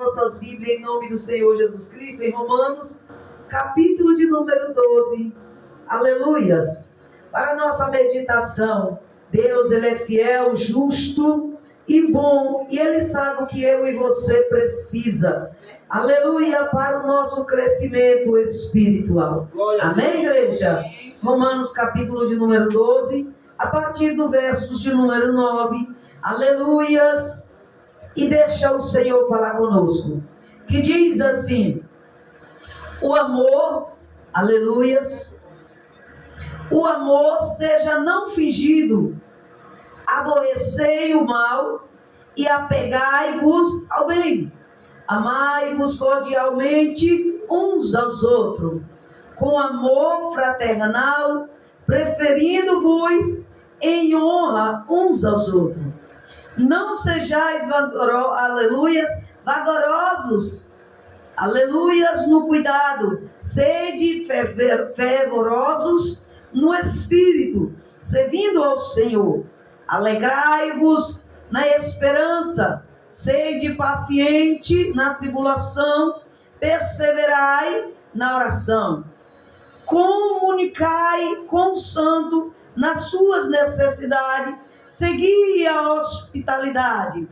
nossas Bíblias em nome do Senhor Jesus Cristo, em Romanos, capítulo de número 12. Aleluias! Para a nossa meditação, Deus, Ele é fiel, justo e bom, e Ele sabe o que eu e você precisa. Aleluia, para o nosso crescimento espiritual. Amém, igreja? Romanos, capítulo de número 12, a partir do versos de número 9. Aleluias! E deixa o Senhor falar conosco. Que diz assim: o amor, aleluias, o amor seja não fingido, aborrecei o mal e apegai-vos ao bem. Amai-vos cordialmente uns aos outros, com amor fraternal, preferindo-vos em honra uns aos outros. Não sejais vagarosos, aleluias, no cuidado. Sede fervorosos no espírito, servindo ao Senhor. Alegrai-vos na esperança. Sede paciente na tribulação. Perseverai na oração. Comunicai com o santo nas suas necessidades. Segui a hospitalidade.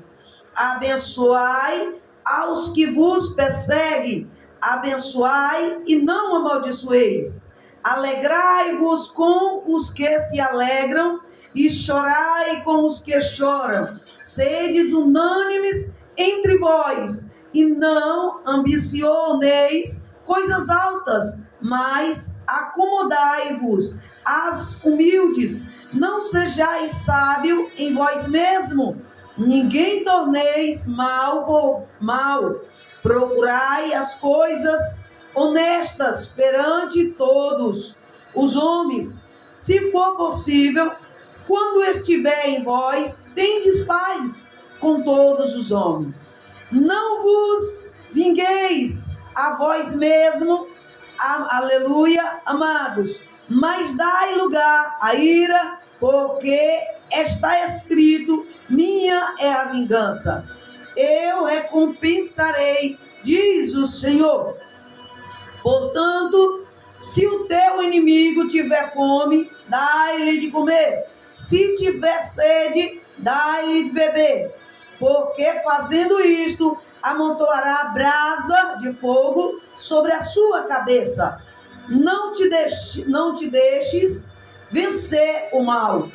Abençoai aos que vos perseguem. Abençoai e não amaldiçoeis. Alegrai-vos com os que se alegram e chorai com os que choram. Sedes unânimes entre vós e não ambicioneis coisas altas, mas acomodai-vos às humildes. Não sejais sábio em vós mesmo, ninguém torneis mal por mal. Procurai as coisas honestas perante todos os homens. Se for possível, quando estiver em vós, tendes paz com todos os homens. Não vos vingueis a vós mesmo, aleluia, amados, mas dai lugar à ira, porque está escrito: minha é a vingança, eu recompensarei, diz o Senhor. Portanto, se o teu inimigo tiver fome, dai-lhe de comer. Se tiver sede, dai-lhe de beber. Porque fazendo isto, amontoará brasa de fogo sobre a sua cabeça. Não te deixes vencer o mal,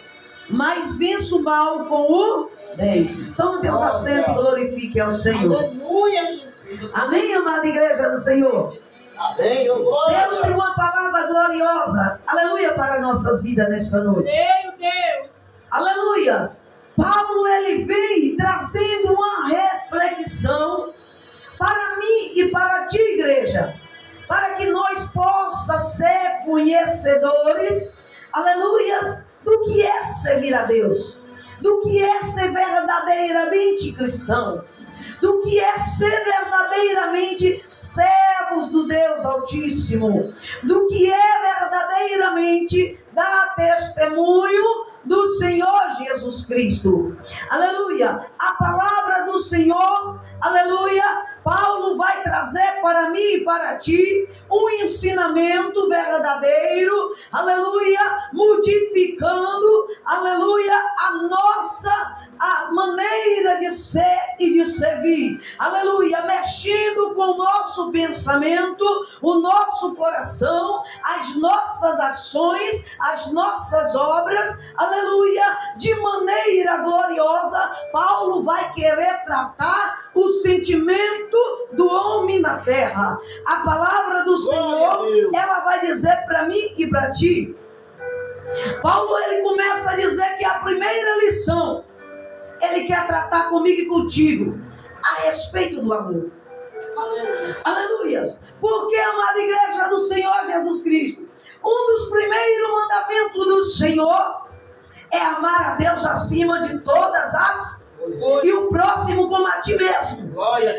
mas vença o mal com o bem. Então, Deus assente e glorifique ao Senhor. Aleluia, Jesus. Amém, amada igreja do Senhor? Amém. Deus tem uma palavra gloriosa, aleluia, para nossas vidas nesta noite. Meu Deus. Aleluias. Paulo, ele vem trazendo uma reflexão para mim e para ti, igreja, para que nós possamos ser conhecedores, aleluias, do que é servir a Deus, do que é ser verdadeiramente cristão, do que é ser verdadeiramente servos do Deus Altíssimo, do que é verdadeiramente dar testemunho do Senhor Jesus Cristo. Aleluia. A palavra do Senhor, aleluia, Paulo vai trazer para mim e para ti um ensinamento verdadeiro, aleluia, modificando, aleluia, a maneira de ser e de servir, aleluia, mexendo com o nosso pensamento, o nosso coração, as nossas ações, as nossas obras, aleluia, de maneira gloriosa. Paulo vai querer tratar o sentimento do homem na terra. A palavra do Senhor, ela vai dizer para mim e para ti. Paulo, ele começa a dizer que a primeira lição ele quer tratar comigo e contigo a respeito do amor. Aleluias. Porque, amada igreja do Senhor Jesus Cristo, um dos primeiros mandamentos do Senhor é amar a Deus acima de todas as coisas e o próximo como a ti mesmo.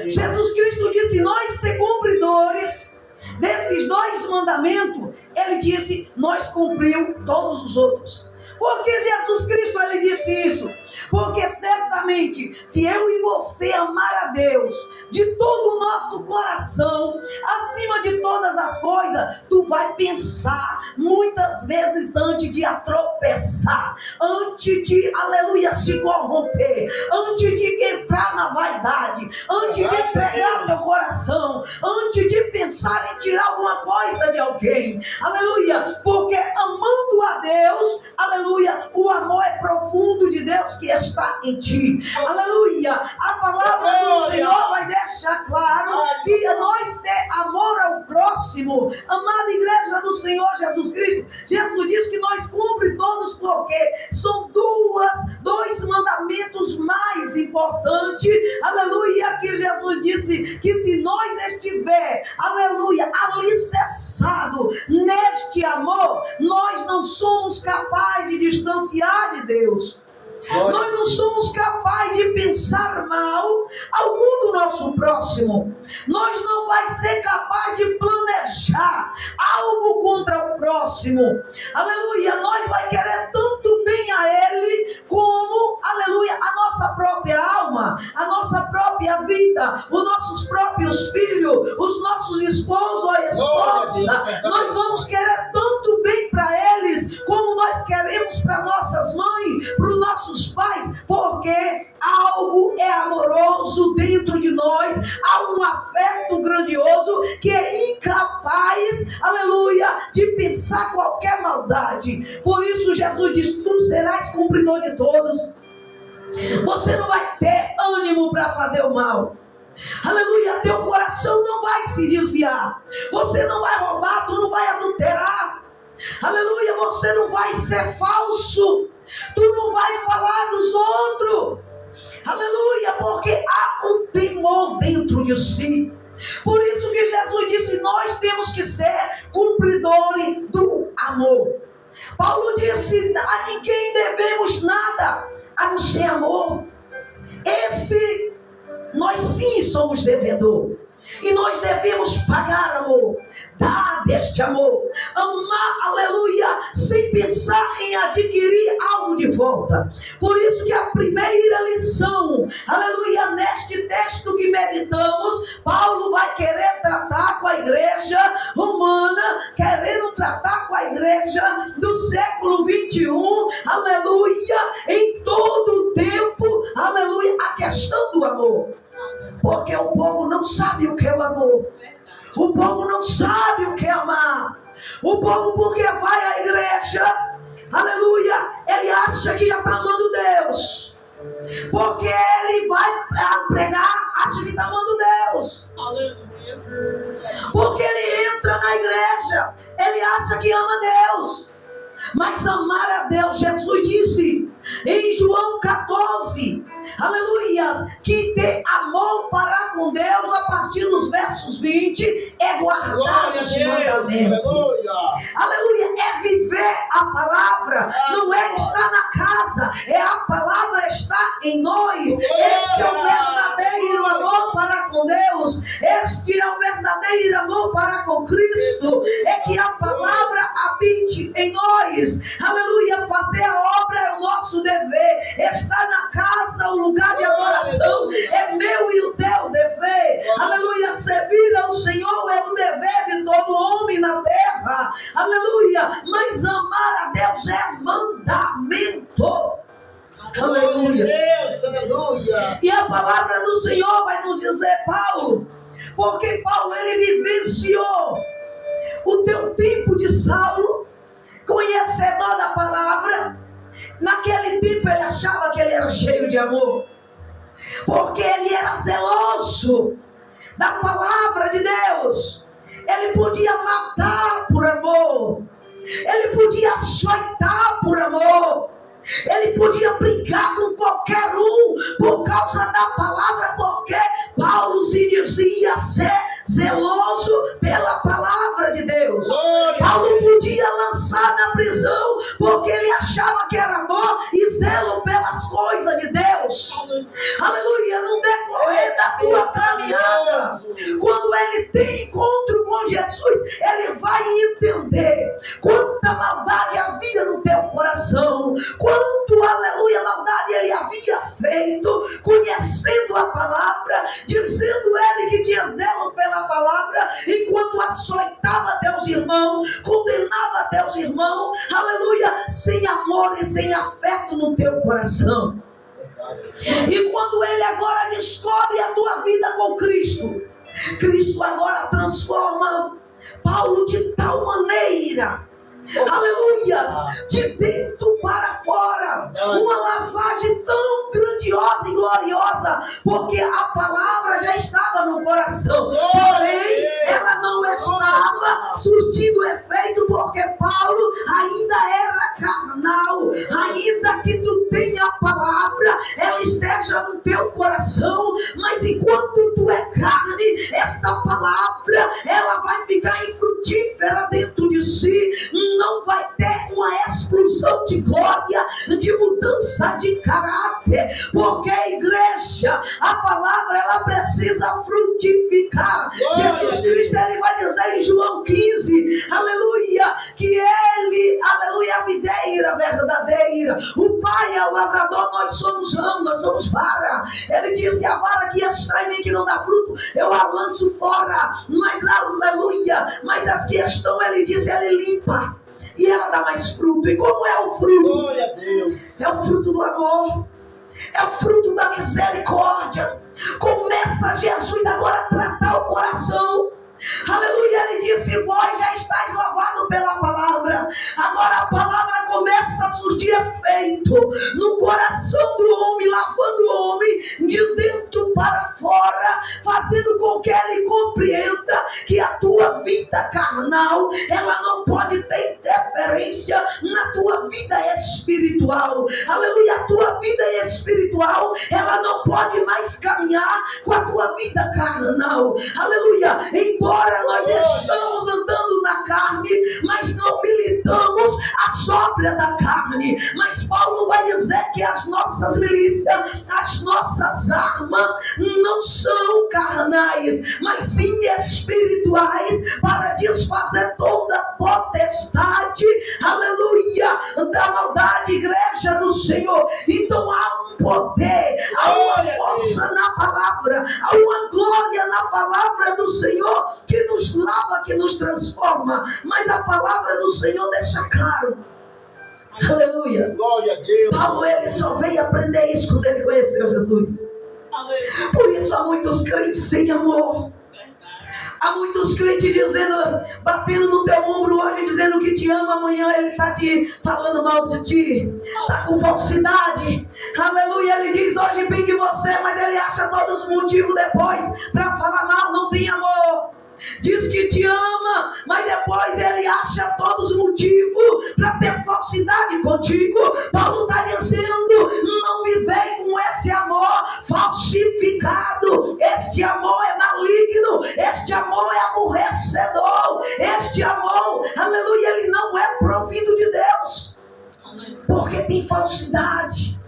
Jesus Cristo disse: nós ser cumpridores desses 2 mandamentos, ele disse, nós cumprimos todos os outros. Por que Jesus Cristo ele disse isso? Porque certamente, se eu e você amar a Deus de todo o nosso coração, acima de todas as coisas, tu vai pensar muitas vezes antes de tropeçar, antes de, aleluia, se corromper, antes de entrar na vaidade, antes de entregar teu coração, antes de pensar em tirar alguma coisa de alguém, aleluia, porque amando a Deus, aleluia, o amor é profundo de Deus que está em ti, aleluia. A palavra do Senhor vai deixar claro que nós ter amor ao próximo. Amada igreja do Senhor Jesus Cristo, Jesus diz que nós cumprimos todos, porque são dois mandamentos mais importantes, aleluia, que Jesus disse que se nós estiver, aleluia, alicerçado neste amor, nós não somos capazes de distanciar de Deus. Nós não somos capazes de pensar mal algum do nosso próximo. Nós não vai ser capazes de planejar algo contra o próximo. Aleluia. Nós vai querer tanto bem a ele como, aleluia, a nossa própria alma, a nossa própria vida, os nossos próprios filhos, os nossos esposos ou esposas. Nós vamos querer tanto bem para eles como nós queremos para nossas mães, para os nossos pais, porque algo é amoroso dentro de nós, há um afeto grandioso que é incapaz, aleluia, de pensar qualquer maldade. Por isso Jesus diz: tu serás cumpridor de todos. Você não vai ter ânimo para fazer o mal. Aleluia, teu coração não vai se desviar. Você não vai roubar, tu não vai adulterar. Aleluia, você não vai ser falso. Tu não vai falar dos outros. Aleluia, porque há um temor dentro de si. Por isso que Jesus disse: nós temos que ser cumpridores do amor. Paulo disse: a ninguém devemos nada a não ser amor. Nós sim somos devedores. E nós devemos pagar amor, dar deste amor, amar, aleluia, sem pensar em adquirir algo de volta. Por isso que a primeira lição, aleluia, neste texto que meditamos, Paulo vai querer tratar com a igreja romana, querendo tratar com a igreja do século 21, aleluia, em todo o tempo, aleluia, a questão do amor. Porque o povo não sabe o que é o amor. O povo não sabe o que é amar. O povo, porque vai à igreja, aleluia, ele acha que já está amando Deus. Porque ele vai pregar, acha que está amando Deus. Porque ele entra na igreja, ele acha que ama Deus. Mas amar a Deus, Jesus disse em João 14, aleluia, que ter amor para com Deus, a partir dos versos 20, é guardar os mandamentos. Aleluia, é viver a palavra, não é estar na casa, é a palavra estar em nós. Este é o verdadeiro amor para com Deus, este é o verdadeiro amor para com Cristo, é que a palavra habite em nós. Aleluia, fazer a obra é o nosso dever, estar na casa, o lugar de adoração é meu e o teu dever. Aleluia, servir ao Senhor é o dever de todo homem na terra. Aleluia, mas amar a Deus é mandamento. Aleluia. E a palavra do Senhor vai nos dizer, Paulo, porque Paulo ele vivenciou o teu tempo de Saulo, conhecedor da palavra. Naquele tempo ele achava que ele era cheio de amor, porque ele era zeloso da palavra de Deus. Ele podia matar por amor, ele podia açoitar por amor, ele podia brigar com qualquer um por causa da palavra, porque Paulo se dizia ser zeloso pela palavra de Deus. Paulo podia lançar na prisão porque ele achava que era amor e zelo pelas coisas de Deus. Aleluia, no decorrer da tua caminhada, quando ele tem encontro com Jesus, ele vai entender quanta maldade havia no teu coração, quanto, aleluia, maldade ele havia feito, conhecendo a palavra, dizendo ele que tinha zelo pela palavra, enquanto açoitava teus irmãos, condenava teus irmãos, aleluia, sem amor e sem afeto no teu coração. E quando ele agora descobre a tua vida com Cristo, Cristo agora transforma Paulo de tal maneira, aleluia, de dentro para fora, uma lavagem tão grandiosa e gloriosa, porque a palavra já estava no coração, porém ela não estava surtindo efeito, porque Paulo ainda era carnal, ainda que tu tenha a palavra, ela esteja no teu coração, mas enquanto tu é carne, esta palavra, ela vai ficar infrutífera dentro de si, não vai ter uma explosão de glória, de mudança de caráter, porque a igreja, a palavra, ela precisa frutificar. Jesus Cristo, ele vai dizer em João 15, aleluia, que ele, aleluia, é a videira verdadeira, o Pai é o lavrador, nós somos ramo, nós somos vara. Ele disse: a vara que está em mim, que não dá fruto, eu a lanço fora, mas aleluia, mas as que estão, ele disse, ele limpa e ela dá mais fruto. E como é o fruto? Glória a Deus. É o fruto do amor, é o fruto da misericórdia. Começa Jesus agora a tratar o coração. Aleluia, ele disse: vós já estáis lavados pela palavra. Agora a palavra começa a surtir efeito no coração do homem, lavando o homem de dentro para fora, fazendo com que ele compreenda que a tua vida carnal, ela não pode ter interferência na tua vida espiritual. Aleluia, a tua vida espiritual, ela não pode mais caminhar com a tua vida carnal. Aleluia, embora nós estamos andando na carne, mas não militamos a sóbria da carne. Mas Paulo vai dizer que as nossas milícias, as nossas armas não são carnais, mas sim espirituais, para desfazer toda potestade, aleluia, da maldade, igreja do Senhor. Então há um poder, há uma força na palavra, há uma glória na palavra do Senhor, que nos lava, que nos transforma. Mas a palavra do Senhor deixa claro, aleluia, Glória a Deus. Paulo, ele só veio aprender isso quando ele conheceu Jesus. Por isso há muitos crentes sem amor, há muitos crentes dizendo, batendo no teu ombro hoje, dizendo que te ama, amanhã ele está te falando mal de ti, está com falsidade. Aleluia, ele diz hoje bem de você, mas ele acha todos os motivos depois para falar mal, não tem amor. Diz que te ama, mas depois ele acha todos os motivos para ter falsidade contigo. Paulo está dizendo: não vivei com esse amor falsificado. Este amor é maligno, este amor é aborrecedor, este amor, aleluia, ele não é provido de Deus, porque tem falsidade.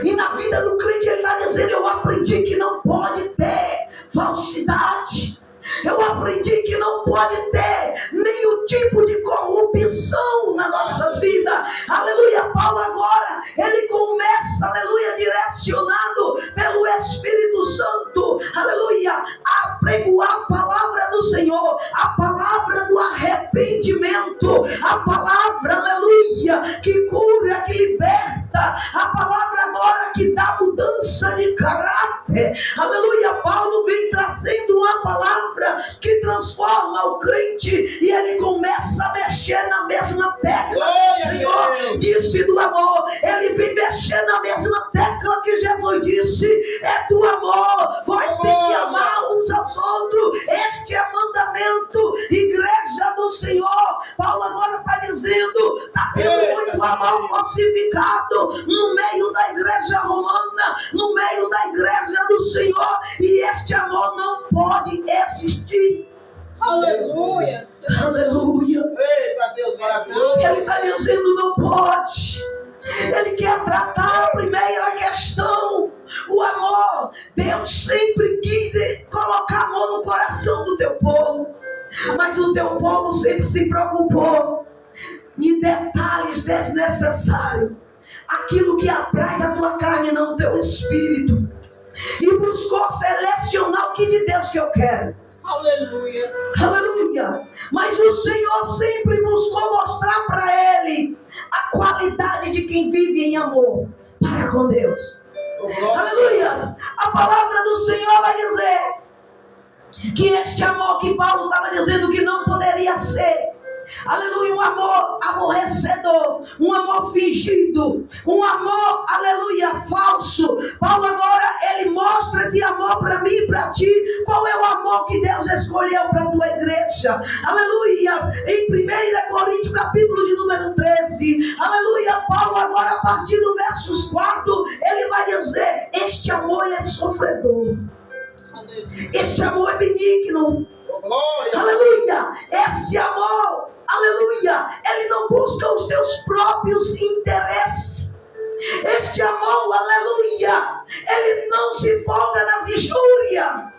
E na vida do crente ele está dizendo: eu aprendi que não pode ter falsidade. Eu aprendi que não pode ter nenhum tipo de corrupção nas nossas vidas. Aleluia, Paulo agora, ele começa, aleluia, direcionado pelo Espírito Santo, aleluia, a pregoar a palavra do Senhor, a palavra do arrependimento, a palavra, aleluia, que cura, que liberta, a palavra agora que dá mudança de caráter. Aleluia, Paulo vem trazendo uma palavra que transforma o crente, e ele começa a mexer na mesma tecla que o Senhor disse do amor. Ele vem mexer na mesma tecla que Jesus disse: é do amor, vós tem que amar uns aos outros, este é mandamento, igreja do Senhor. Paulo agora está dizendo: está tendo muito amor falsificado no meio da igreja romana, no meio da igreja do Senhor, e este amor não pode existir. Aleluia. Aleluia. Eita Deus maravilhoso. Ele está dizendo: não pode. Ele quer tratar a primeira questão, o amor. Deus sempre quis colocar amor no coração do teu povo. Mas o teu povo sempre se preocupou em detalhes desnecessários. Aquilo que apraz a tua carne, não o teu espírito. E buscou selecionar o que de Deus que eu quero. Aleluia. Aleluia. Mas o Senhor sempre buscou mostrar para ele a qualidade de quem vive em amor para com Deus. Aleluia. A palavra do Senhor vai dizer que este amor que Paulo estava dizendo que não poderia ser, aleluia, um amor aborrecedor, um amor fingido, um amor, aleluia, falso. Paulo agora, ele mostra esse amor para mim e para ti. Qual é o amor que Deus escolheu para a tua igreja? Aleluia. Em 1 Coríntios, capítulo de número 13, aleluia, Paulo agora, a partir do versos 4, ele vai dizer: este amor é sofredor, este amor é benigno. Aleluia. Esse amor, aleluia, ele não busca os teus próprios interesses. Este amor, aleluia, ele não se folga nas injúrias.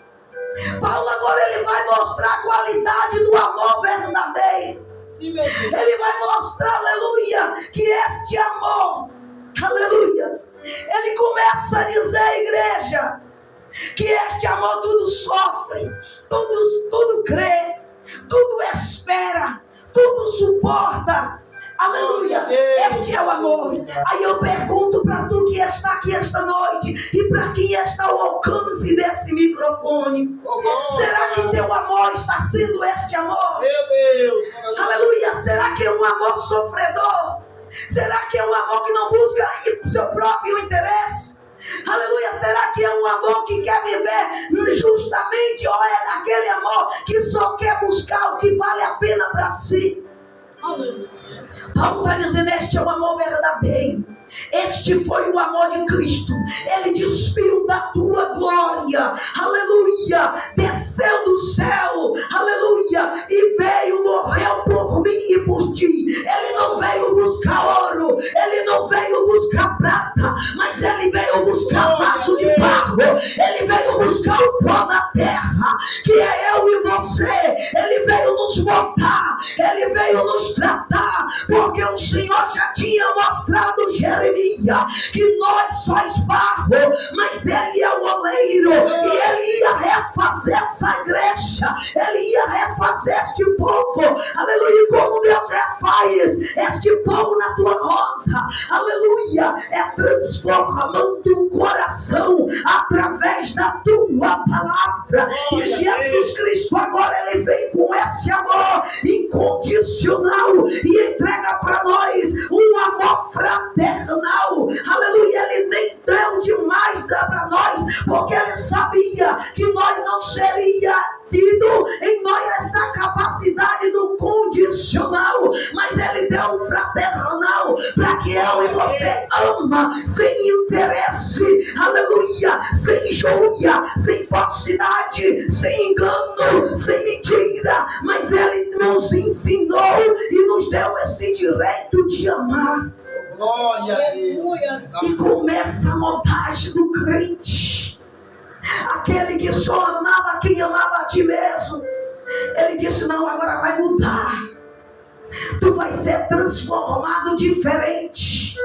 Paulo agora ele vai mostrar a qualidade do amor verdadeiro. Ele vai mostrar, aleluia, que este amor, aleluia, ele começa a dizer, igreja, que este amor tudo sofre, tudo crê, tudo espera, tudo suporta. Aleluia. Este é o amor. Aí eu pergunto para tu que está aqui esta noite e para quem está ao alcance desse microfone: será que teu amor está sendo este amor? Meu Deus. Aleluia. Será que é um amor sofredor? Será que é um amor que não busca o seu próprio interesse? Aleluia. Será que é um amor que quer viver justamente, ou é daquele amor que só quer buscar o que vale a pena para si? Aleluia. Paulo está dizendo: este é o amor verdadeiro. Este foi o amor de Cristo. Ele despiu da tua glória, aleluia, desceu do céu, aleluia, e veio, morreu por mim e por ti. Ele não veio buscar ouro, ele não veio buscar prata, mas ele veio buscar vaso de barro. Ele veio buscar o pó da terra, que é eu e você. Ele veio nos botar, ele veio nos tratar, porque o Senhor já tinha mostrado Jeremias que nós somos barro, mas ele é o oleiro, e ele ia refazer essa igreja, ele ia refazer este povo, aleluia, como Deus refaz este povo na tua roda, aleluia, é transformando o coração através da tua palavra. E Jesus Cristo agora ele vem com esse amor incondicional e entrega para nós um amor fraternal. Aleluia. Ele nem deu demais para nós, porque ele sabia que nós não seria tido em nós esta capacidade do condicional, mas ele deu um fraternal para que eu e você ama sem interesse, aleluia, sem injúria, sem falsidade, sem engano, sem mentira, mas ele nos ensinou e nos deu esse direito de amar. Glória a Deus. E começa a montagem do crente, aquele que só amava quem amava a ti mesmo. Ele disse: não, agora vai mudar, tu vai ser transformado diferente.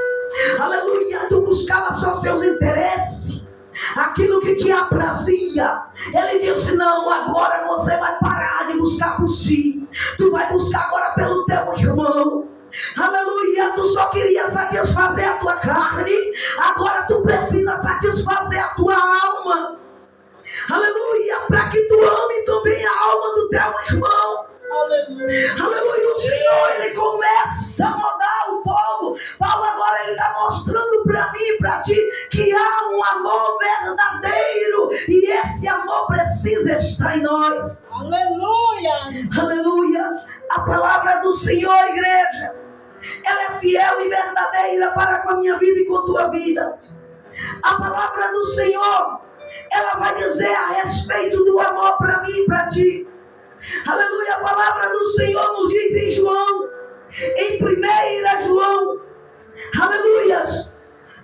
Aleluia. Tu buscava só seus interesses, aquilo que te aprazia. Ele disse: não, agora você vai parar de buscar por si, tu vai buscar agora pelo teu irmão. Aleluia. Tu só queria satisfazer a tua carne, agora tu precisa satisfazer a tua alma. Aleluia. Para que tu ame também a alma do teu irmão. Aleluia. Aleluia. O Senhor ele começa a mudar o povo. Paulo agora ele está mostrando para mim e para ti que há um amor verdadeiro, e esse amor precisa estar em nós. Aleluia. Aleluia. A palavra do Senhor, igreja, ela é fiel e verdadeira para com a minha vida e com a tua vida. A palavra do Senhor, ela vai dizer a respeito do amor para mim e para ti. Aleluia. A palavra do Senhor nos diz em João, em 1 João, aleluia,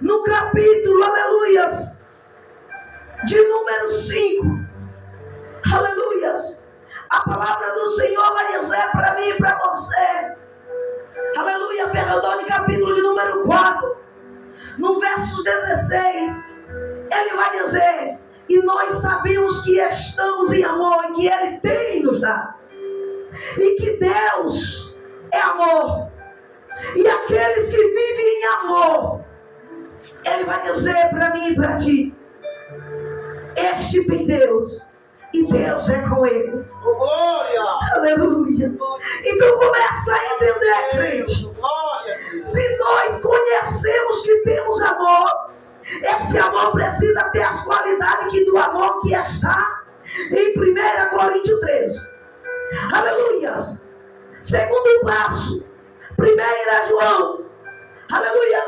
no capítulo, aleluia, de número 5, aleluia, A palavra do Senhor vai dizer para mim e para você. Aleluia, Deuteronômio capítulo de número 4, no verso 16, ele vai dizer: e nós sabemos que estamos em amor e que Ele tem nos dado, e que Deus é amor, e aqueles que vivem em amor, Ele vai dizer para mim e para ti: este tem Deus, e Deus é com ele. Oh, glória! Aleluia! Então começa a entender, crente. Glória! Se nós conhecemos que temos amor, esse amor precisa ter as qualidades que do amor que está em 1 Coríntios 13. Aleluias! Segundo passo, 1 João, aleluia,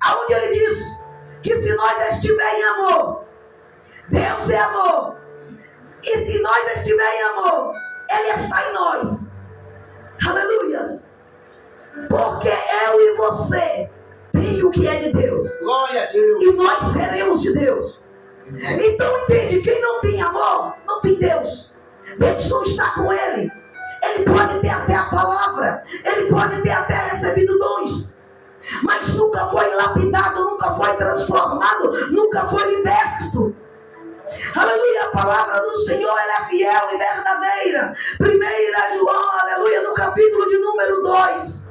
aonde ele diz que se nós estivermos em amor, Deus é amor. E se nós estivermos em amor, Ele está em nós. Aleluias. Porque eu e você tem o que é de Deus. Glória a Deus. E nós seremos de Deus. Então entende, quem não tem amor, não tem Deus. Deus não está com ele. Ele pode ter até a palavra, ele pode ter até recebido dons, mas nunca foi lapidado, nunca foi transformado, nunca foi liberto. Aleluia, a palavra do Senhor, ela é fiel e verdadeira. 1 João, aleluia, no capítulo de número 2,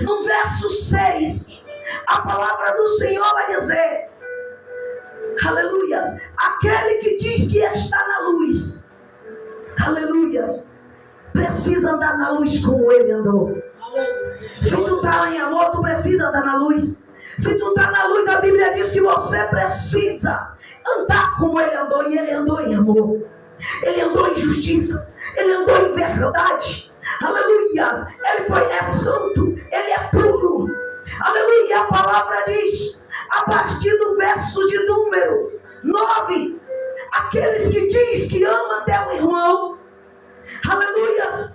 no verso 6, a palavra do Senhor vai dizer, aleluias, aquele que diz que está na luz, aleluias, precisa andar na luz como ele andou. Se tu está em amor, tu precisa andar na luz. Se tu está na luz, a Bíblia diz que você precisa andar como ele andou. E ele andou em amor, ele andou em justiça, ele andou em verdade. Aleluia, ele é santo, ele é puro. Aleluia, a palavra diz, a partir do verso de número 9, aqueles que diz que ama até o irmão, aleluia,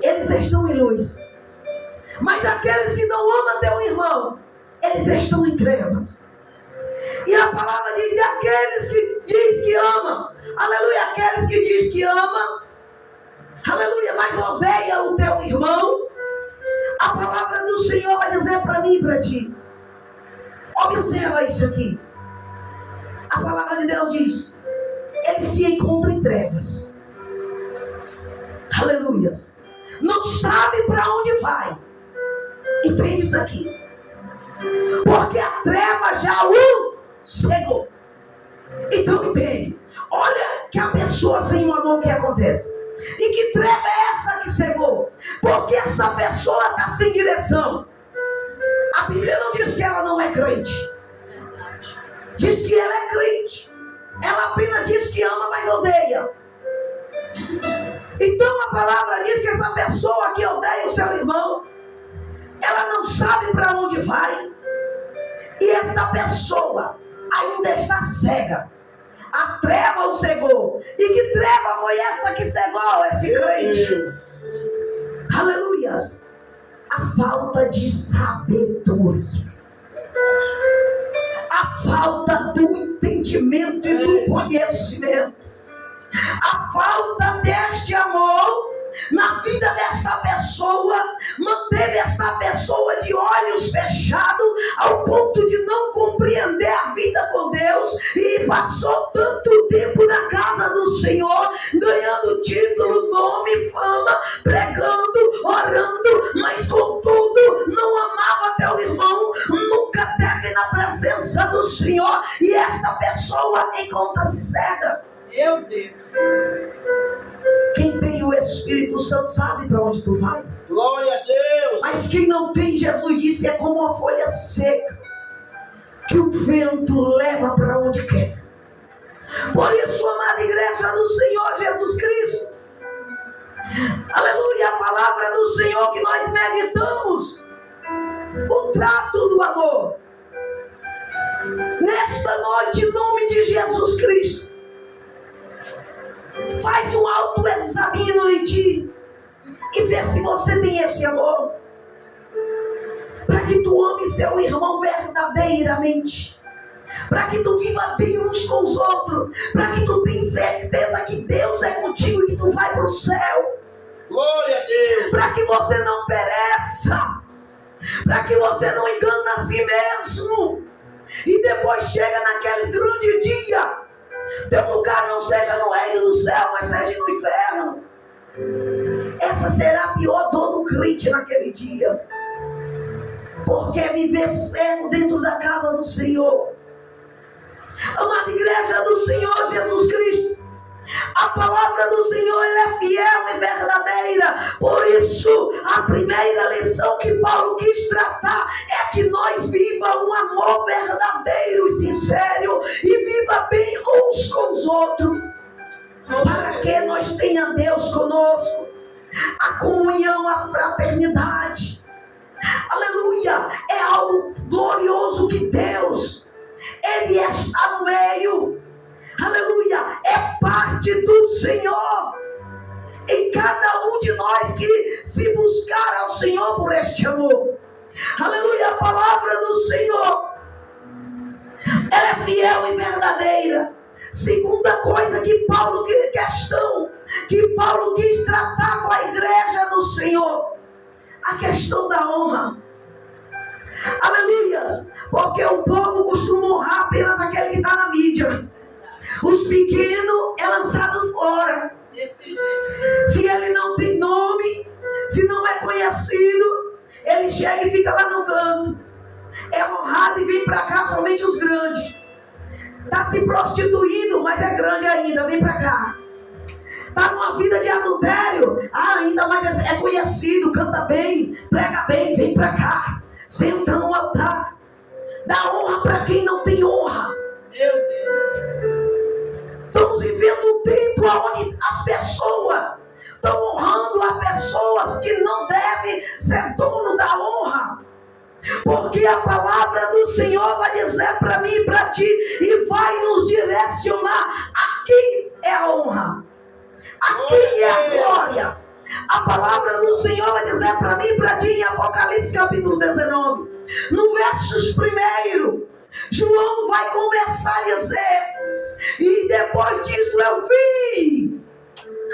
eles estão em luz. Mas aqueles que não amam até o irmão, eles estão em trevas. E a palavra diz, e aqueles que diz que amam, aleluia, aqueles que diz que amam, aleluia, mas odeia o teu irmão, a palavra do Senhor vai dizer para mim e para ti, observa isso aqui, a palavra de Deus diz, ele se encontra em trevas, aleluia, não sabe para onde vai. Entende isso aqui? Porque a treva já o cegou. Então entende? Olha que a pessoa sem o amor, o que acontece? E que treva é essa que cegou? Porque essa pessoa está sem direção. A Bíblia não diz que ela não é crente. Diz que ela é crente. Ela apenas diz que ama, mas odeia. Então a palavra diz que essa pessoa que odeia o seu irmão, ela não sabe para onde vai. E esta pessoa ainda está cega. A treva o cegou. E que treva foi essa que cegou esse crente? Aleluia. A falta de sabedoria. A falta do entendimento e do conhecimento. A falta deste amor na vida dessa pessoa manteve essa pessoa de olhos fechados ao ponto de não compreender a vida com Deus, e passou tanto tempo na casa do Senhor, ganhando título, nome, fama, pregando, orando, mas contudo não amava até o irmão, nunca teve na presença do Senhor, e esta pessoa encontra-se cega. Meu Deus. Quem tem o Espírito Santo sabe para onde tu vai. Glória a Deus. Mas quem não tem, Jesus disse, é como uma folha seca, que o vento leva para onde quer. Por isso, amada igreja do Senhor Jesus Cristo, aleluia, a palavra do Senhor que nós meditamos, o trato do amor. Nesta noite, em nome de Jesus Cristo, faz um autoexamino em ti e vê se você tem esse amor, para que tu ame seu irmão verdadeiramente. para que tu viva bem uns com os outros, para que tu tenha certeza que Deus é contigo e que tu vai para o céu. Glória a Deus. Para que você não pereça, para que você não engane a si mesmo, e depois chega naquele grande dia, teu lugar não seja no reino do céu, mas seja no inferno. Essa será a pior dor do crente naquele dia, porque viver cego dentro da casa do Senhor. Amada igreja do Senhor Jesus Cristo, a palavra do Senhor ela é fiel e verdadeira. Por isso, a primeira lição que Paulo quis tratar é que nós vivamos um amor verdadeiro e sincero e viva bem uns com os outros, para que nós tenhamos Deus conosco, a comunhão, a fraternidade. Aleluia! É algo glorioso que Deus, Ele está no meio. Aleluia! É parte do Senhor em cada um de nós que se buscar ao Senhor por este amor. Aleluia! A palavra do Senhor, ela é fiel e verdadeira. Segunda coisa que Paulo quis tratar com a igreja do Senhor, a questão da honra. Aleluia! Porque o povo costuma honrar apenas aquele que está na mídia. Os pequenos é lançado fora. Se ele não tem nome, se não é conhecido, ele chega e fica lá no canto. É honrado e vem para cá somente os grandes. Está se prostituindo, mas é grande ainda, vem para cá. Está numa vida de adultério, ainda mais é conhecido, canta bem, prega bem, vem para cá. Senta no altar. Dá honra para quem não tem honra. Meu Deus. Estamos vivendo um tempo onde as pessoas estão honrando a pessoas que não devem ser dono da honra. Porque a palavra do Senhor vai dizer para mim e para ti, e vai nos direcionar a quem é a honra, a quem é a glória. A palavra do Senhor vai dizer para mim e para ti em Apocalipse capítulo 19, no versos 1, João vai começar a dizer, e depois disso eu vi,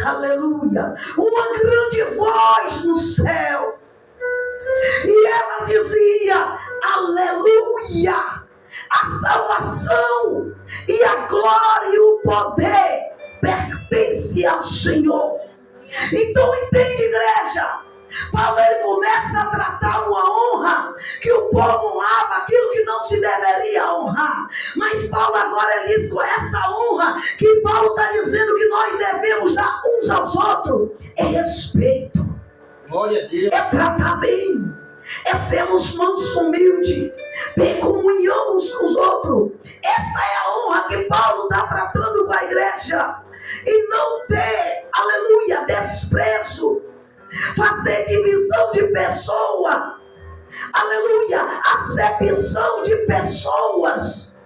aleluia, uma grande voz no céu, e ela dizia, aleluia, a salvação e a glória e o poder pertence ao Senhor. Então entende, igreja, Paulo ele começa a tratar uma honra que o povo honrava, aquilo que não se deveria honrar. Mas Paulo agora ele diz, com essa honra que Paulo está dizendo que nós devemos dar uns aos outros, é respeito, glória a Deus, é tratar bem, é sermos mansos, humildes, ter comunhão uns com os outros. Essa é a honra que Paulo está tratando com a igreja. E não ter, aleluia, desprezo, fazer divisão de pessoa, aleluia, acepção de pessoas.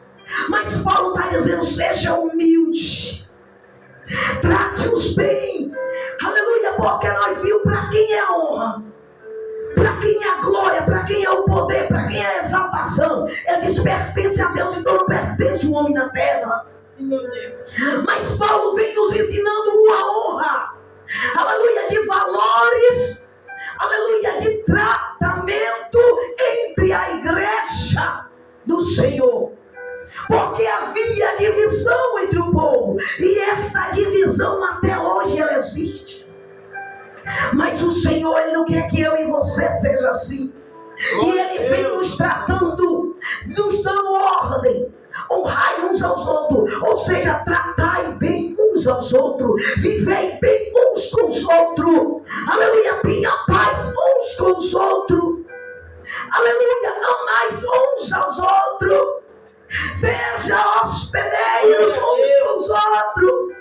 Mas Paulo está dizendo, seja humilde, trate-os bem, aleluia, porque nós vimos para quem é a honra, para quem é a glória, para quem é o poder, para quem é a exaltação. Ele diz, pertence a Deus, então não pertence o homem na terra. Meu Deus. Mas Paulo vem nos ensinando uma honra, aleluia, de valores, aleluia, de tratamento entre a igreja do Senhor, porque havia divisão entre o povo, e esta divisão até hoje ela existe. Mas o Senhor ele não quer que eu e você seja assim, e ele vem nos tratando, nos dando ordem. Honrai uns aos outros, ou seja, tratai bem uns aos outros, vivei bem uns com os outros, aleluia, tenha paz uns com os outros, aleluia, amais uns aos outros, seja hospedeiros uns com os outros,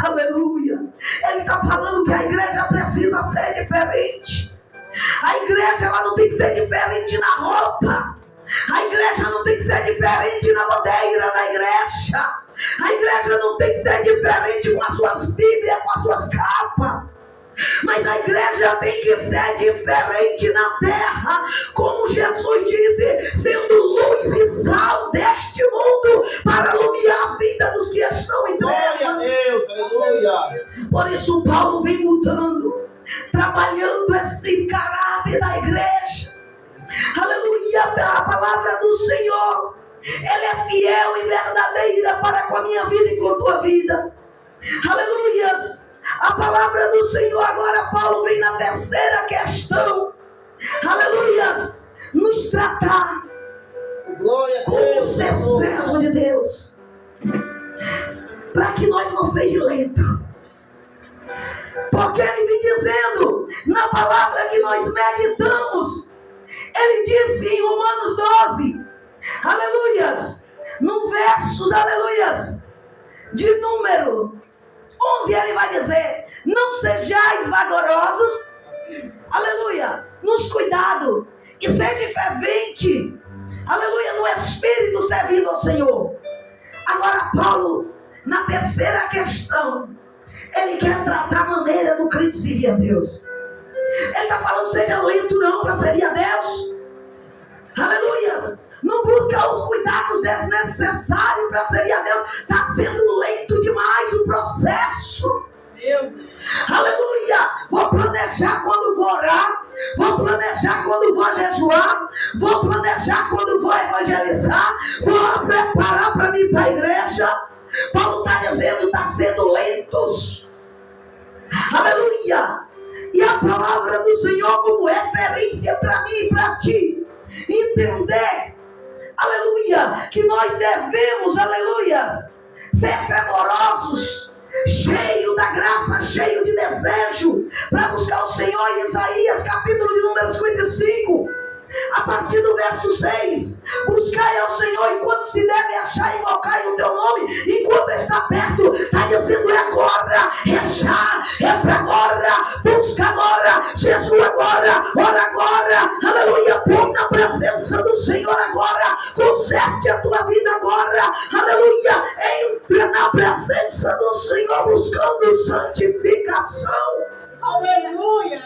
aleluia. Ele está falando que a igreja precisa ser diferente. A igreja ela não tem que ser diferente na roupa. A igreja não tem que ser diferente na bandeira da igreja. A igreja não tem que ser diferente com as suas bíblias, com as suas capas. Mas a igreja tem que ser diferente na terra, como Jesus disse, sendo luz e sal deste mundo, para iluminar a vida dos que estão em trevas. Glória a Deus, aleluia. Por isso Paulo vem mudando, trabalhando esse caráter da igreja. Aleluia, a palavra do Senhor, ela é fiel e verdadeira para com a minha vida e com a tua vida. Aleluias. A palavra do Senhor, agora Paulo vem na terceira questão. Aleluias. Nos tratar como ser servo de Deus, para que nós não sejamos lentos. Porque ele vem dizendo na palavra que nós meditamos, ele disse em Romanos 12, aleluias, no versos, aleluias, de número 11, ele vai dizer: não sejais vagarosos, aleluia, nos cuidados, e seja fervente, aleluia, no Espírito, servindo ao Senhor. Agora Paulo, na terceira questão, ele quer tratar a maneira do crente servir a Deus. Ele está falando, seja lento não para servir a Deus. Aleluias. Não busca os cuidados desnecessários para servir a Deus. Está sendo lento demais o processo. Aleluia. Vou planejar quando vou orar. Vou planejar quando vou jejuar. Vou planejar quando vou evangelizar. Vou preparar para mim ir para a igreja. Paulo está dizendo, está sendo lentos. Aleluia. E a palavra do Senhor como referência para mim e para ti. Entender, aleluia, que nós devemos, aleluia, ser fervorosos, cheio da graça, cheio de desejo, para buscar o Senhor. Em Isaías, capítulo de número 55, a partir do verso 6, buscai ao Senhor enquanto se deve achar, invocai o teu nome enquanto está perto. Está dizendo, é agora, é já, é para agora, busca agora, Jesus agora, ora agora, aleluia, põe na presença do Senhor agora, conserte a tua vida agora, aleluia, entra na presença do Senhor buscando santificação, Aleluia.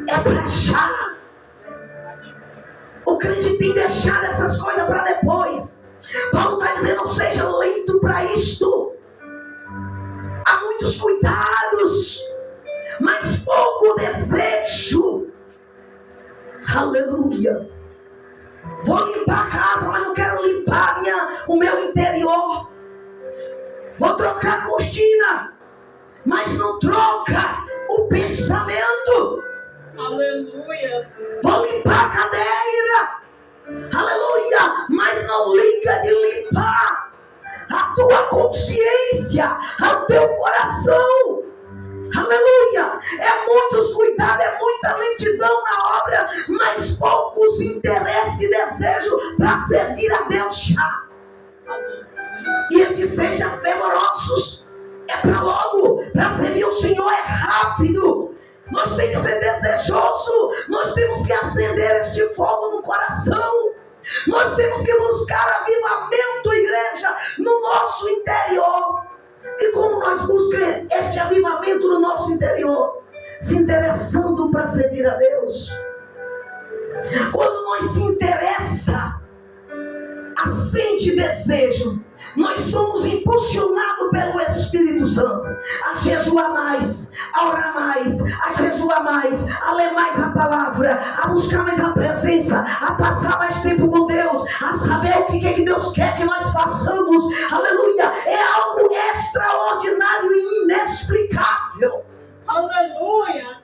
é para já. O crente tem deixado essas coisas para depois. Paulo está dizendo, não seja lento para isto. Há muitos cuidados, mas pouco desejo. Aleluia. Vou limpar a casa, mas não quero limpar o meu interior. Vou trocar a cortina, mas não troca o pensamento. Aleluia. Vou limpar a cadeira, aleluia, mas não liga de limpar a tua consciência, ao teu coração, aleluia. É muitos cuidados, é muita lentidão na obra, mas poucos interesse e desejo para servir a Deus já. E ele diz, seja fervorosos, é para logo, para servir o Senhor é rápido. Nós temos que ser desejosos, nós temos que acender este fogo no coração, nós temos que buscar avivamento, igreja, no nosso interior. E como nós buscamos este avivamento no nosso interior? Se interessando para servir a Deus. Quando nós se interessa, acende desejo, nós somos impulsionados pelo Espírito Santo a jejuar mais, a orar mais, a jejuar mais, a ler mais a palavra, a buscar mais a presença, a passar mais tempo com Deus, a saber o que Deus quer que nós façamos. Aleluia, é algo extraordinário e inexplicável. Aleluia.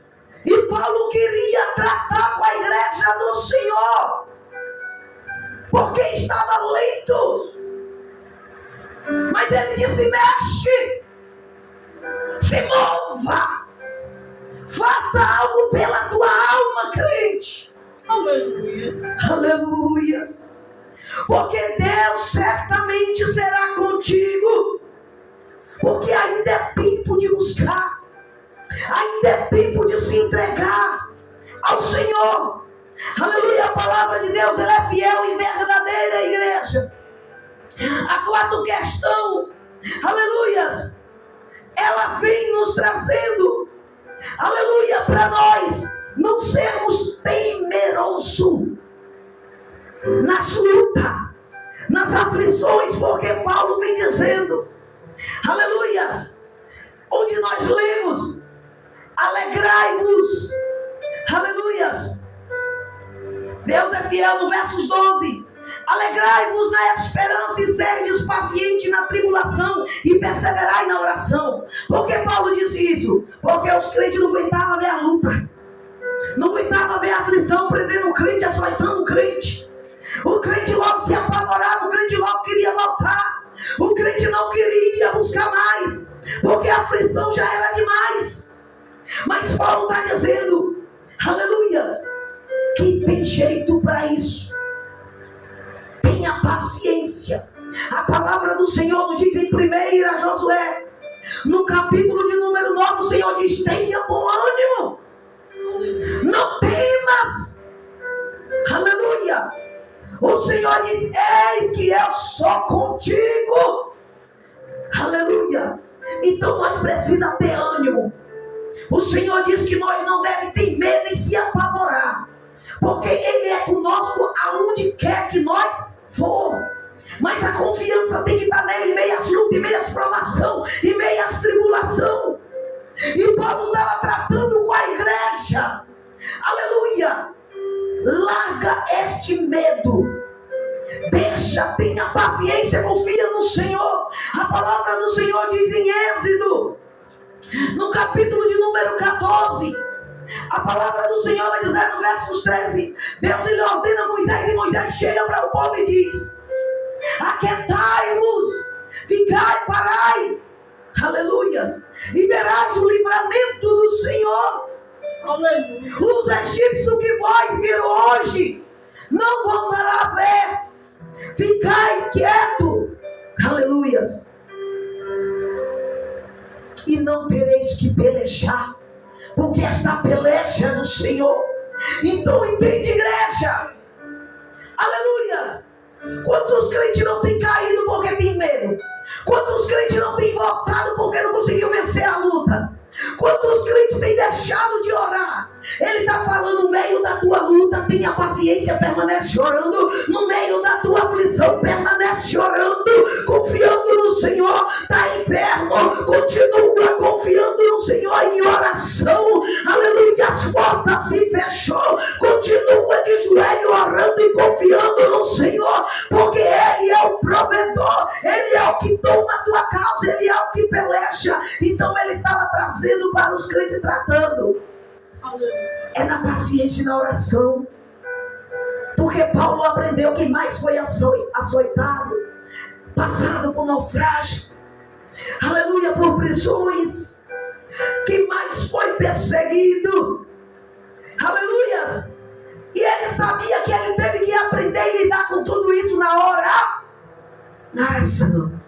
E Paulo queria tratar com a igreja do Senhor, porque estava lento. Mas ele disse, mexe, se mova, faça algo pela tua alma, crente. Aleluia. Aleluia. Porque Deus certamente será contigo, porque ainda é tempo de buscar, ainda é tempo de se entregar ao Senhor. Aleluia, a palavra de Deus, ela é fiel e verdadeira, igreja. A quarta questão, aleluias, ela vem nos trazendo Aleluia, para nós não sermos temerosos nas lutas, nas aflições, porque Paulo vem dizendo, aleluias, onde nós lemos, alegrai-vos, aleluias, Deus é fiel no versos 12, alegrai-vos na esperança e serdes paciente na tribulação e perseverai na oração. Por que Paulo disse isso? Porque os crentes não aguentavam ver a luta, não aguentavam ver a aflição prendendo o crente, açoitando o crente. O crente logo se apavorava, o crente logo queria voltar, o crente não queria buscar mais, porque a aflição já era demais. Mas Paulo está dizendo, aleluia, que tem jeito para isso. Tenha paciência. A palavra do Senhor nos diz em 1 Josué, no capítulo de número 9, o Senhor diz, tenha bom ânimo, não temas, aleluia. O Senhor diz, eis que eu sou contigo, aleluia. Então nós precisamos ter ânimo. O Senhor diz que nós não devemos ter medo nem se apavorar, porque Ele é conosco aonde quer que nós for. Mas a confiança tem que estar nele em meio às lutas, em meio às provações, em meio às tribulações. E Paulo estava tratando com a igreja, aleluia. Larga este medo, tenha paciência, confia no Senhor. A palavra do Senhor diz em Êxodo, no capítulo de número 14, a palavra do Senhor vai dizer no versos 13, Deus ele ordena a Moisés, e Moisés chega para o povo e diz, aquietai-vos, ficai, parai, aleluia, e verás o livramento do Senhor. Aleluia. Os egípcios que vós viram hoje, não voltará a ver. Ficai quieto, aleluia, e não tereis que pelejar, porque esta peleja é do Senhor. Então entende, igreja, aleluia. Quantos crentes não têm caído porque tem medo? Quantos crentes não têm voltado porque não conseguiu vencer a luta? Quantos crentes têm deixado de orar? Ele está falando, no meio da tua luta, tenha paciência, permanece orando. No meio da tua aflição, permanece orando, confiando no Senhor. Está enfermo, continua confiando no Senhor em oração. Aleluia, as portas se fechou, continua de joelho orando e confiando no Senhor, porque Ele é o provedor, Ele é o que toma a tua causa, Ele é o que peleja. Então Ele estava trazendo para os crentes, tratando é na paciência e na oração, porque Paulo aprendeu que mais foi açoitado, passado por naufrágio, aleluia, por prisões, que mais foi perseguido, aleluia, e ele sabia que ele teve que aprender e lidar com tudo isso na oração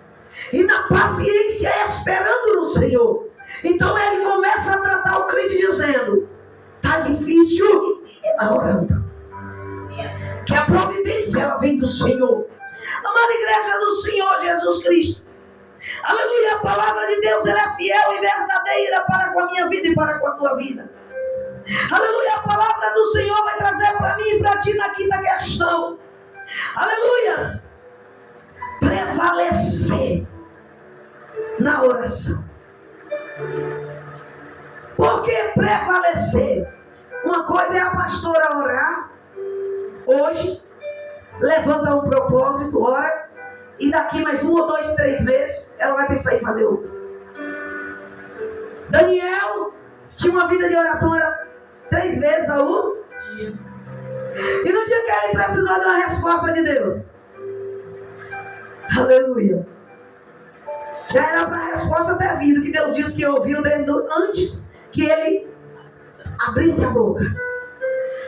e na paciência, esperando no Senhor. Então ele começa a tratar o crente dizendo, está difícil, está orando, que a providência ela vem do Senhor. Amada igreja do Senhor Jesus Cristo, aleluia, a palavra de Deus ela é fiel e verdadeira para com a minha vida e para com a tua vida. Aleluia, a palavra do Senhor vai trazer para mim e para ti na quinta questão, aleluia, prevalecer na oração. Porque prevalecer, uma coisa é a pastora orar hoje, levanta um propósito, ora, e daqui mais 1 ou 2, 3 meses ela vai pensar em fazer outro. Daniel tinha uma vida de oração, era 3 vezes ao dia, e no dia que ele precisou de uma resposta de Deus, aleluia, já era para a resposta ter vindo, que Deus disse que ouviu antes que ele abrisse a boca.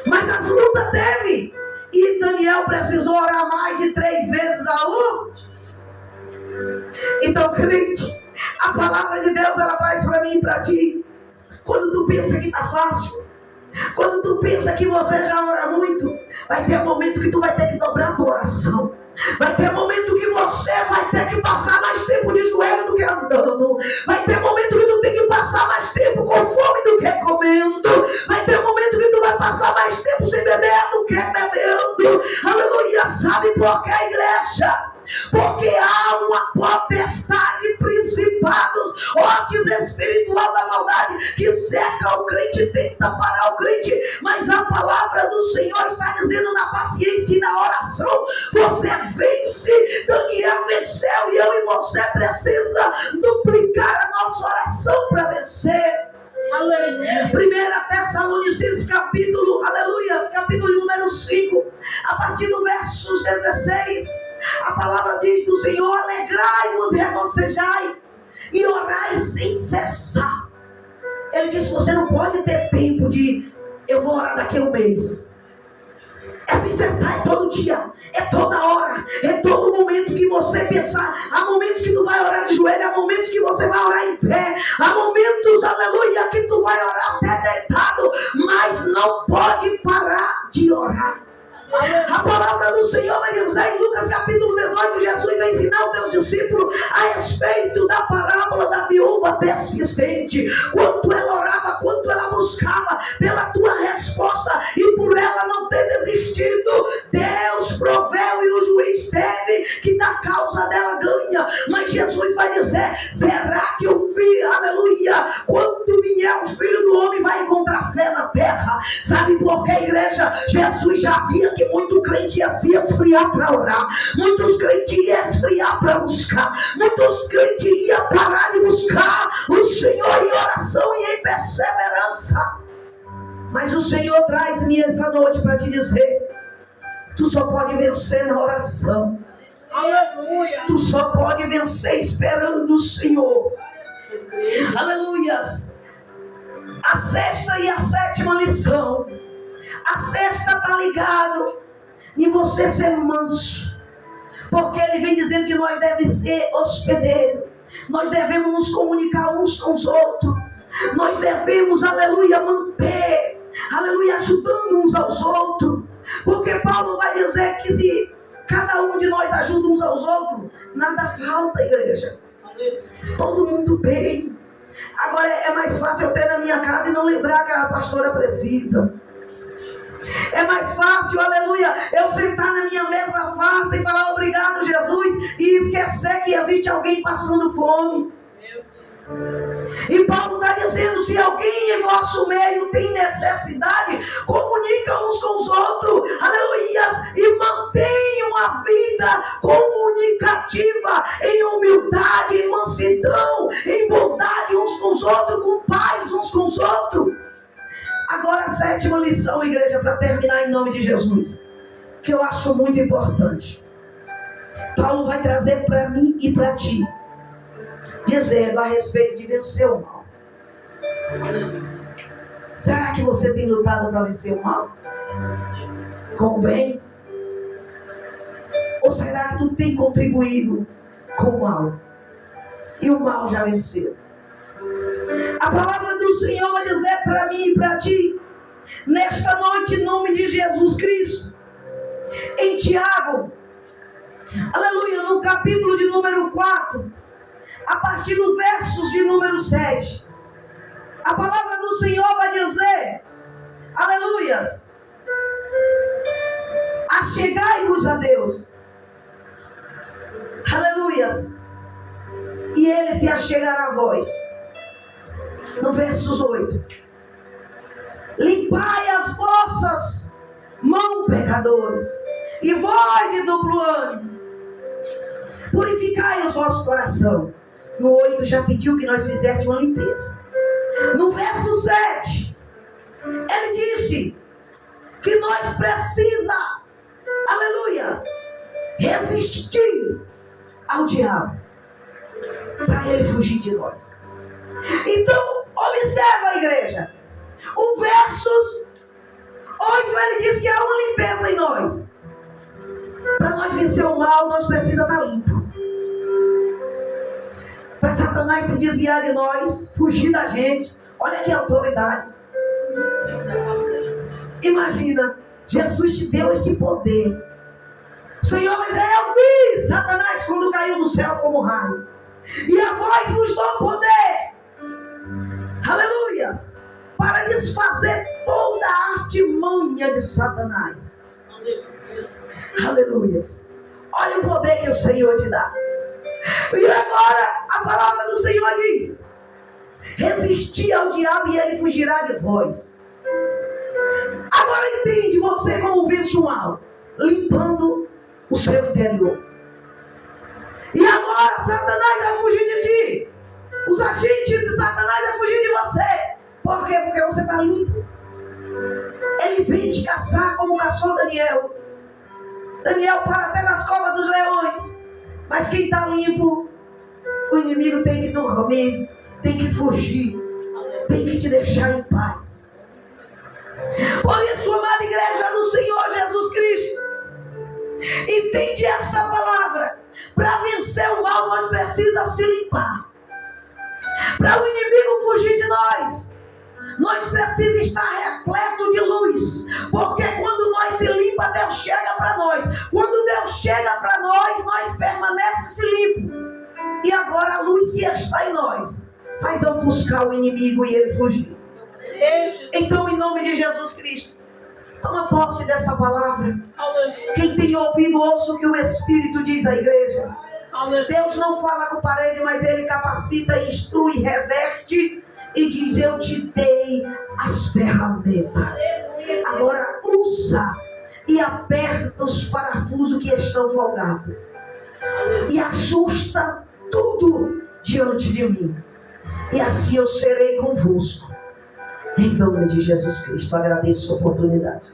Mas as lutas teve, e Daniel precisou orar mais de 3 vezes ao dia. Então, crente, a palavra de Deus ela traz para mim e para ti. Quando tu pensa que está fácil, quando tu pensa que você já ora muito, vai ter um momento que tu vai ter que dobrar a tua oração. Vai ter momento que você vai ter que passar mais tempo de joelho do que andando. Vai ter momento que tu tem que passar mais tempo com fome do que com por que, igreja? Porque há uma potestade, principados, hostes espiritual da maldade que cerca o crente, tenta parar o crente, mas a palavra do Senhor está dizendo na paciência e na oração, você vence. Daniel venceu e eu e você precisa duplicar a nossa oração para vencer. Aleluia. 1 Tessalonicenses capítulo, aleluia, capítulo número 5, a partir do versos 16, a palavra diz do Senhor: alegrai-vos e regozijai e orai sem cessar. Ele diz: você não pode ter tempo de eu vou orar daqui a um mês. É sem cessar, é todo dia, é toda hora, é todo momento que você pensar. Há momentos que tu vai orar de joelho, há momentos que você vai orar em pé, há momentos, aleluia, que tu vai orar até deitado, mas não pode parar de orar. A palavra do Senhor vai dizer em Lucas capítulo 18, Jesus vai ensinar os teus discípulos a respeito da parábola da viúva persistente. Quanto ela orava, quanto ela buscava pela tua resposta e por ela não ter desistido, Deus proveu e o juiz teve que da causa dela ganha. Mas Jesus vai dizer: será que o filho, aleluia, quando vier o Filho do Homem vai encontrar fé na terra? Sabe por que, igreja? Jesus já via que muito crente ia se esfriar para orar, muitos crentes iam esfriar para buscar, muitos crentes iam parar de buscar o Senhor em oração e em perseverança. Mas o Senhor traz-me essa noite para te dizer: tu só pode vencer na oração. Aleluia. Tu só pode vencer esperando o Senhor. Aleluias. A sexta e a sétima lição. A sexta está ligado em você ser manso, porque ele vem dizendo que nós devemos ser hospedeiros, nós devemos nos comunicar uns com os outros, nós devemos, aleluia, manter, aleluia, ajudando uns aos outros, porque Paulo vai dizer que se cada um de nós ajuda uns aos outros, nada falta, igreja. Todo mundo tem. Agora é mais fácil eu ter na minha casa e não lembrar que a pastora precisa. É mais fácil, aleluia, eu sentar na minha mesa farta e falar obrigado, Jesus, e esquecer que existe alguém passando fome. E Paulo está dizendo: se alguém em vosso meio tem necessidade, comunica uns com os outros, aleluia, e mantenham a vida comunicativa em humildade, em mansidão, em bondade uns com os outros, com paz uns com os outros. Agora a sétima lição, igreja, para terminar em nome de Jesus, que eu acho muito importante. Paulo vai trazer para mim e para ti, dizendo a respeito de vencer o mal. Será que você tem lutado para vencer o mal? Com o bem? Ou será que tu tem contribuído com o mal? E o mal já venceu? A palavra do Senhor vai dizer para mim e para ti, nesta noite, em nome de Jesus Cristo, em Tiago, aleluia, no capítulo de número 4, a partir do versos de número 7, a palavra do Senhor vai dizer, aleluias, achegai-vos a Deus, aleluias, e Ele se achegará a vós. No versos 8, limpai as vossas mãos, pecadores, e vós de duplo ânimo, purificai os vossos corações. No 8 já pediu que nós fizéssemos uma limpeza. No verso 7, ele disse que nós precisa, aleluia, resistir ao diabo para ele fugir de nós. Então, observa, igreja, o versos 8, ele diz que há uma limpeza em nós. Para nós vencer o mal, nós precisamos estar limpos. Para Satanás se desviar de nós, fugir da gente. Olha que autoridade. Imagina, Jesus te deu esse poder. O Senhor vai dizer: eu vi Satanás quando caiu do céu como raio, e a vós vos dou poder, aleluia, para desfazer toda a artimanha de Satanás. Aleluia. Olha o poder que o Senhor te dá. E agora a palavra do Senhor diz: resisti ao diabo e ele fugirá de vós. Agora entende você como bicho mal, limpando o seu interior. E agora Satanás vai fugir de ti. Os agentes de Satanás vai fugir de você. Por quê? Porque você está limpo. Ele vem te caçar como caçou Daniel. Daniel para até nas covas dos leões. Mas quem está limpo, o inimigo tem que dormir, tem que fugir, tem que te deixar em paz. Por isso, amada igreja do Senhor Jesus Cristo, entende essa palavra. Para vencer o mal, nós precisamos se limpar. Para o inimigo fugir de nós, nós precisamos estar repleto de luz. Porque quando nós se limpa, Deus chega para nós. Quando Deus chega para nós, nós permanecemos limpo. E agora a luz que está em nós faz ofuscar o inimigo e ele fugir. Então, em nome de Jesus Cristo, toma posse dessa palavra. Quem tem ouvido, ouça o que o Espírito diz à igreja. Deus não fala com parede, mas Ele capacita, instrui, reverte e diz: eu te dei as ferramentas. Agora usa e aperta os parafusos que estão folgados e ajusta tudo diante de mim. E assim eu serei convosco. Em nome de Jesus Cristo, agradeço a oportunidade.